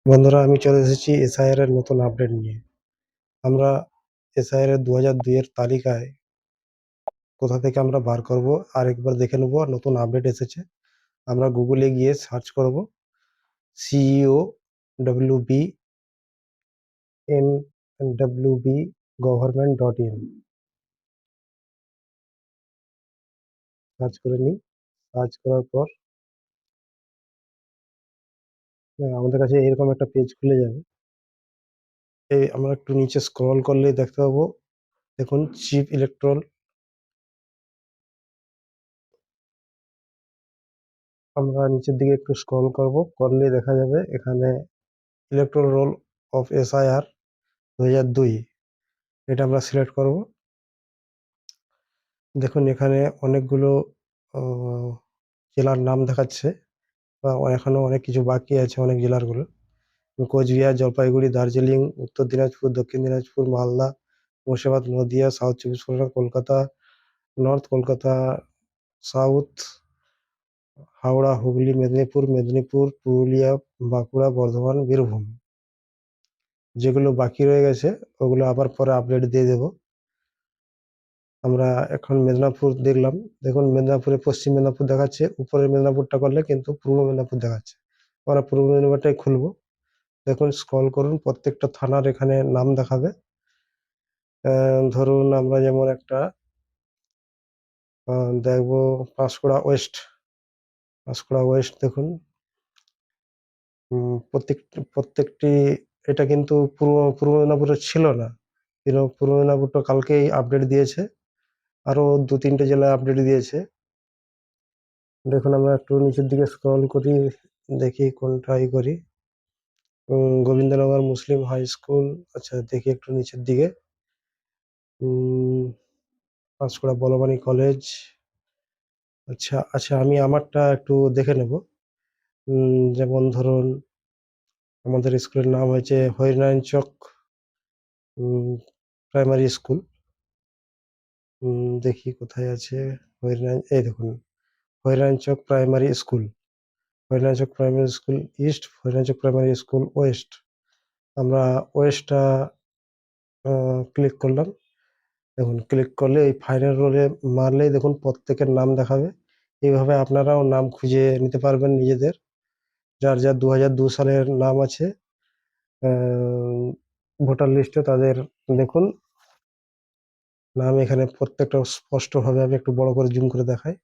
বন্ধুরা, আমি চলে এসেছি এসআইআর এর নতুন আপডেট নিয়ে। আমরা এসআইআর এর ২০০২ এর তালিকায় কোথা থেকে আমরা বার করব আরেকবার দেখে নেব। নতুন আপডেট এসেছে। আমরা গুগলে গিয়ে সার্চ করব ceoWBNWB সার্চ করে নিই। সার্চ করার পর আমাদের কাছে এরকম একটা পেজ খুলে যাবে। আমরা একটু নিচে স্ক্রল করলেই দেখতে পাবো, দেখুন চিফ ইলেকট্রাল। আমরা নিচের দিকে একটু স্ক্রল করলেই দেখা যাবে এখানে ইলেকট্রাল রোল অফ এসআইআর ২০০২, এটা আমরা সিলেক্ট করব। দেখুন এখানে অনেকগুলো জেলার নাম দেখাচ্ছে, বা এখনো অনেক কিছু বাকি আছে অনেক জেলারগুলো। কোচবিহার, জলপাইগুড়ি, দার্জিলিং, উত্তর দিনাজপুর, দক্ষিণ দিনাজপুর, মালদা, মুর্শিদাবাদ, নদিয়া, সাউথ চব্বিশ পরগনা, কলকাতা নর্থ, কলকাতা সাউথ, হাওড়া, হুগলি, মেদিনীপুর, পুরুলিয়া, বাঁকুড়া, বর্ধমান, বীরভূম। যেগুলো বাকি রয়ে গেছে ওগুলো আবার পরে আপডেট দিয়ে দেবো। আমরা এখন মেদিনীপুর দেখলাম। দেখুন মেদিনীপুরে পশ্চিম মেদিনীপুর দেখাচ্ছে, উপরের মেদিনীপুরটা করলে কিন্তু পূর্ব মেদিনীপুর দেখাচ্ছে। আমরা পূর্ব মেদিনীপুরটাই খুলবো। দেখুন স্ক্রল করুন, প্রত্যেকটা থানার এখানে নাম দেখাবে। ধরুন আমরা যেমন একটা দেখবো পাঁশকুড়া ওয়েস্ট। দেখুন প্রত্যেকটি এটা কিন্তু পূর্ব মেদিনীপুরে ছিল না, কিন্তু পূর্ব মেদিনীপুরটা কালকেই আপডেট দিয়েছে। আরো ২-৩টে জেলায় আপডেট দিয়েছে। দেখুন আমরা একটু নিচের দিকে স্ক্রল করি, দেখি কোনটা করি। Gobindanagar Muslim high school. আচ্ছা দেখি একটু নিচের দিকে। পাঁশকুড়া বলবানী কলেজ। আচ্ছা আমি আমারটা একটু দেখে নেব। যেমন ধরুন আমাদের স্কুলের নাম হয়েছে হরিনারায়ণ চক প্রাইমারি স্কুল। দেখি কোথায় আছে এই দেখুন হরিনারায়ণ চক প্রাইমারি স্কুল, হরিনারায়ণ চক প্রাইমারি স্কুল ইস্ট, হরিনারায়ণ চক প্রাইমারি স্কুল ওয়েস্ট। আমরা ওয়েস্টটা ক্লিক করলাম। দেখুন ক্লিক করলে এই ফাইনাল রোলে মারলেই দেখুন প্রত্যেকের নাম দেখাবে। এইভাবে আপনারাও নাম খুঁজে নিতে পারবেন নিজেদের, যার ২০০২ সালের নাম আছে ভোটার লিস্টে, তাদের দেখুন নাম এখানে প্রত্যেকটা স্পষ্টভাবে। আমি একটু বড় করে জুম করে দেখাই।